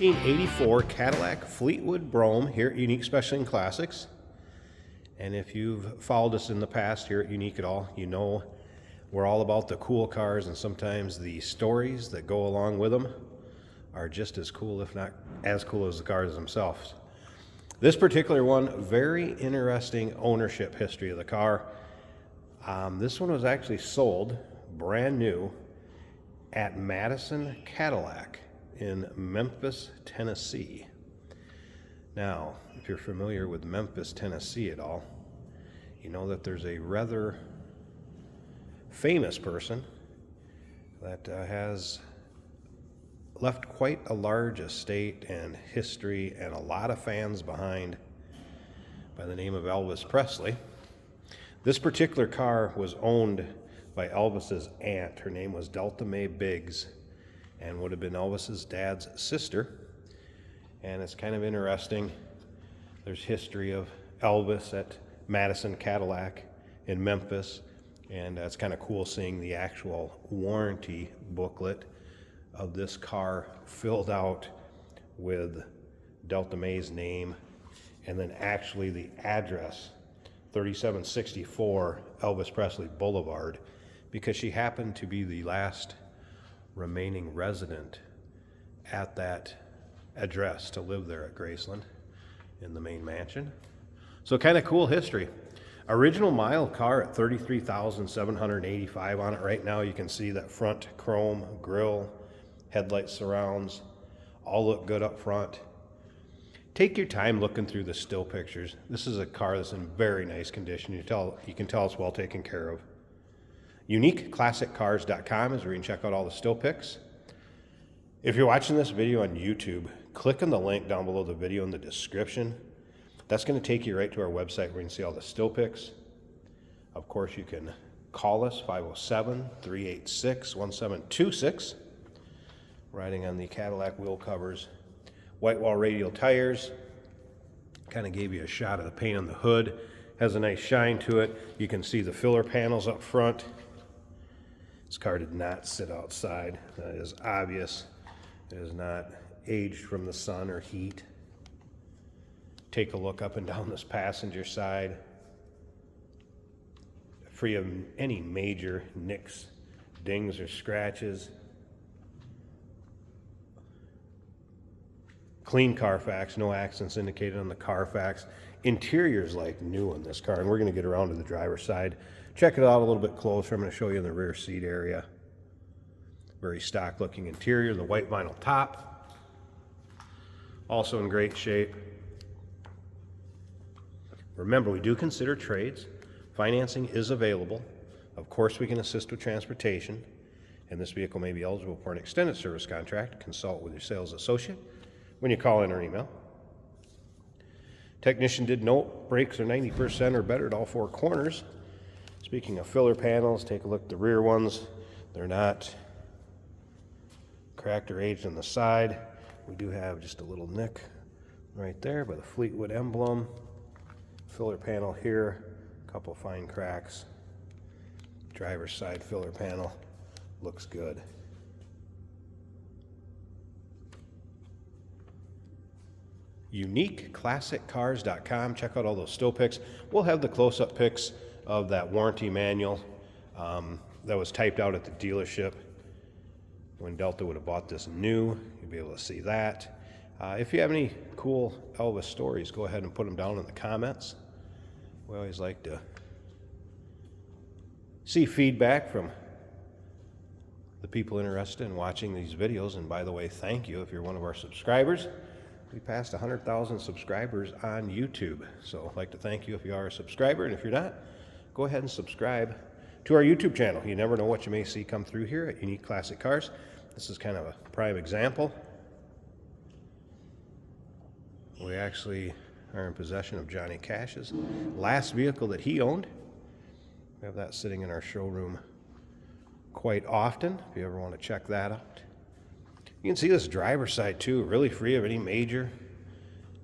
1984 Cadillac Fleetwood Brougham here at Unique Specialty Classics. And if you've followed us in the past here at Unique at all, you know we're all about the cool cars, and sometimes the stories that go along with them are just as cool, if not as cool, as the cars themselves. This particular one, very interesting ownership history of the car. This one was actually sold brand new at Madison Cadillac in Memphis, Tennessee. Now, if you're familiar with Memphis, Tennessee at all, you know that there's a rather famous person that has left quite a large estate and history and a lot of fans behind, by the name of Elvis Presley. This particular car was owned by Elvis's aunt. Her name was Delta Mae Biggs, and would have been Elvis's dad's sister. And it's kind of interesting. There's history of Elvis at Madison Cadillac in Memphis, and it's kind of cool seeing the actual warranty booklet of this car filled out with Delta Mae's name, and then actually the address, 3764 Elvis Presley Boulevard, because she happened to be the last remaining resident at that address to live there at Graceland in the main mansion. So kind of cool history. Original mile car at 33,785 on it. Right now you can see that front chrome grille, headlight surrounds, all look good up front. Take your time looking through the still pictures. This is a car that's in very nice condition. You can tell it's well taken care of. UniqueClassicCars.com is where you can check out all the still pics. If you're watching this video on YouTube, click on the link down below the video in the description. That's going to take you right to our website where you can see all the still pics. Of course, you can call us, 507-386-1726. Riding on the Cadillac wheel covers. White wall radial tires. Kind of gave you a shot of the paint on the hood. Has a nice shine to it. You can see the filler panels up front. This car did not sit outside. That is obvious. It is not aged from the sun or heat. Take a look up and down this passenger side. Free of any major nicks, dings, or scratches. Clean Carfax, no accidents indicated on the Carfax. Interior's like new on this car, and we're going to get around to the driver's side. Check it out a little bit closer. I'm going to show you in the rear seat area. Very stock looking interior, the white vinyl top. Also in great shape. Remember, we do consider trades. Financing is available. Of course, we can assist with transportation, and this vehicle may be eligible for an extended service contract. Consult with your sales associate when you call in or email. Technician did note brakes are 90% or better at all four corners. Speaking of filler panels, take a look at the rear ones. They're not cracked or aged on the side. We do have just a little nick right there by the Fleetwood emblem. Filler panel here, a couple fine cracks. Driver's side filler panel looks good. UniqueClassicCars.com. Check out all those still pics. We'll have the close-up pics of that warranty manual that was typed out at the dealership when Delta would have bought this new. You'll be able to see that. If you have any cool Elvis stories, go ahead and put them down in the comments. We always like to see feedback from the people interested in watching these videos. And by the way, thank you if you're one of our subscribers. We passed 100,000 subscribers on YouTube. So I'd like to thank you if you are a subscriber. And if you're not, go ahead and subscribe to our YouTube channel. You never know what you may see come through here at Unique Classic Cars. This is kind of a prime example. We actually are in possession of Johnny Cash's last vehicle that he owned. We have that sitting in our showroom quite often, if you ever want to check that out. You can see this driver's side too, really free of any major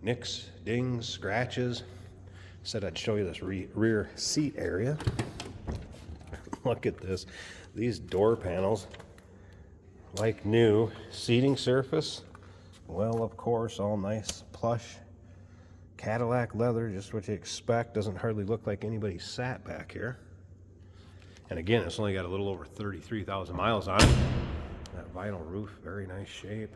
nicks, dings, scratches. Said I'd show you this rear seat area. Look at this. These door panels, like new. Seating surface, Well, of course, all nice plush Cadillac leather, just what you expect. Doesn't hardly look like anybody sat back here. And again, it's only got a little over 33,000 miles on it. That vinyl roof, very nice shape.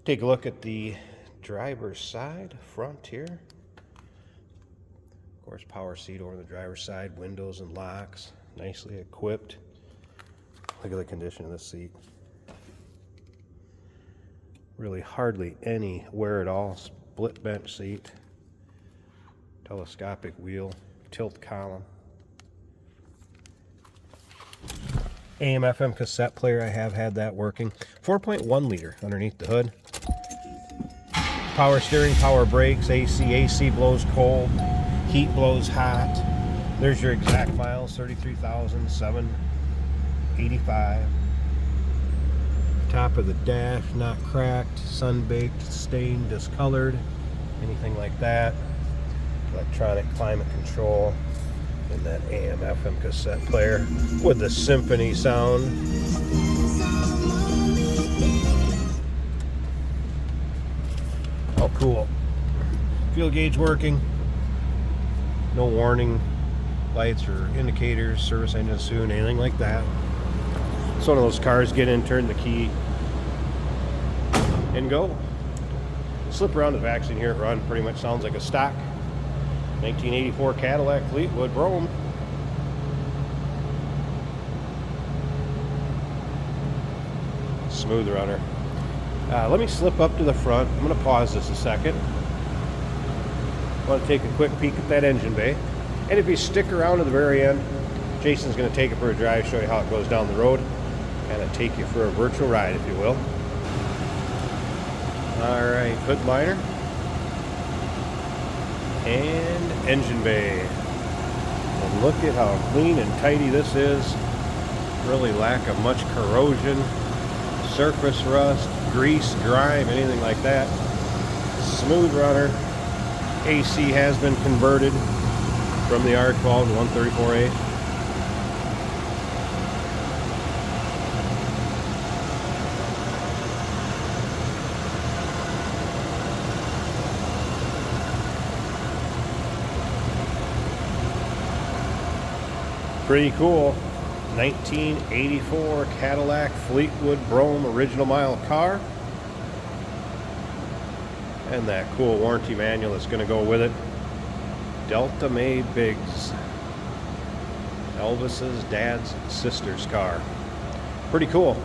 Take a look at the driver's side, front here. Of course, power seat over the driver's side, windows and locks, nicely equipped. Look at the condition of this seat. Really hardly any wear at all. Split bench seat, telescopic wheel, tilt column. AM FM cassette player, I have had that working. 4.1 liter underneath the hood. Power steering, power brakes, AC blows cold, heat blows hot. There's your exact miles, 33,785. Top of the dash, not cracked, sun-baked, stained, discolored, anything like that. Electronic climate control, and that AM FM cassette player with the symphony sound. Oh, cool. Fuel gauge working. No warning lights or indicators, service engine soon, anything like that. It's one of those cars, get in, turn the key, and go. Slip around the back seat here, it run pretty much sounds like a stock 1984 Cadillac Fleetwood Brougham. Smooth runner. Let me slip up to the front. I'm going to pause this a second. I want to take a quick peek at that engine bay. And if you stick around to the very end, Jason's going to take it for a drive, show you how it goes down the road. Kind of take you for a virtual ride, if you will. Alright, hood liner. And engine bay. And look at how clean and tidy this is. Really lack of much corrosion, surface rust, grease, grime, anything like that. Smooth runner. AC has been converted from the R12 to 134A. Pretty cool. 1984 Cadillac Fleetwood Brougham original mile car. And that cool warranty manual that's going to go with it. Delta May Biggs. Elvis's dad's sister's car. Pretty cool.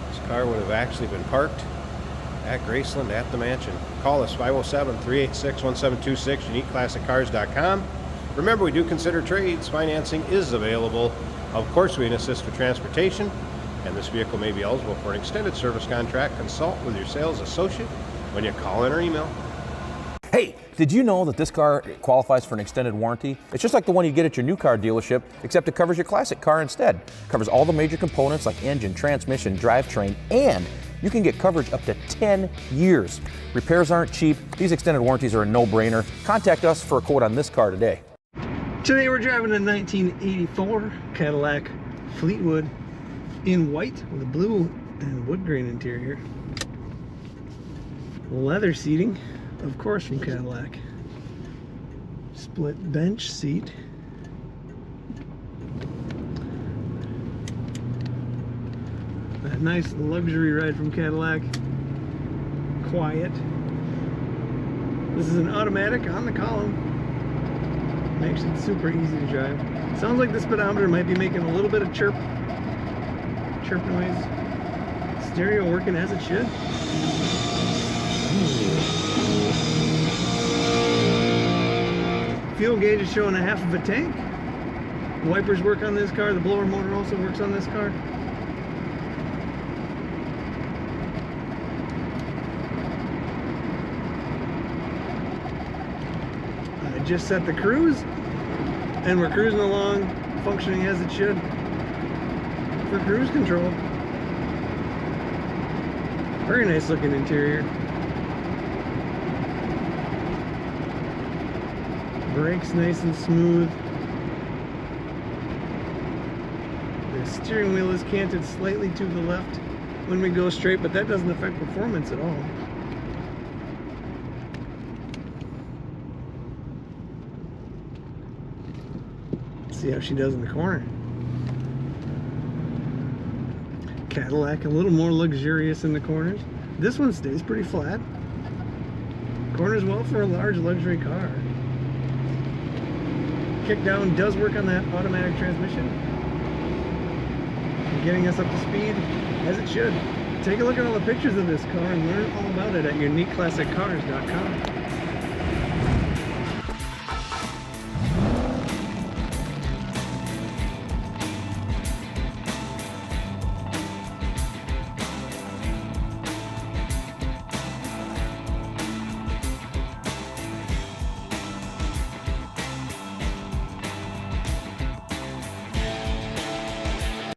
This car would have actually been parked at Graceland at the mansion. Call us 507-386-1726, uniqueclassiccars.com. Remember, we do consider trades. Financing is available. Of course, we can assist with transportation, and this vehicle may be eligible for an extended service contract. Consult with your sales associate when you call in or email. Hey, did you know that this car qualifies for an extended warranty? It's just like the one you get at your new car dealership, except it covers your classic car instead. It covers all the major components like engine, transmission, drivetrain, and you can get coverage up to 10 years. Repairs aren't cheap. These extended warranties are a no-brainer. Contact us for a quote on this car today. Today we're driving a 1984 Cadillac Fleetwood in white with a blue and wood grain interior. Leather seating, of course, from Cadillac. Split bench seat. That nice luxury ride from Cadillac. Quiet. This is an automatic on the column. Makes it super easy to drive. Sounds like the speedometer might be making a little bit of chirp noise. Stereo working as it should. Fuel gauge is showing a half of a tank. Wipers work on this car. The blower motor also works on this car. I just set the cruise, and we're cruising along, functioning as it should for cruise control. Very nice looking interior. Brakes nice and smooth. The The steering wheel is canted slightly to the left when we go straight, but that doesn't affect performance at all. Let's see how she does in the corner. Cadillac, a little more luxurious in the corners. This one stays pretty flat. Corners well for a large luxury car. Kick down does work on that automatic transmission, getting us up to speed as it should. Take a look at all the pictures of this car and learn all about it at uniqueclassiccars.com.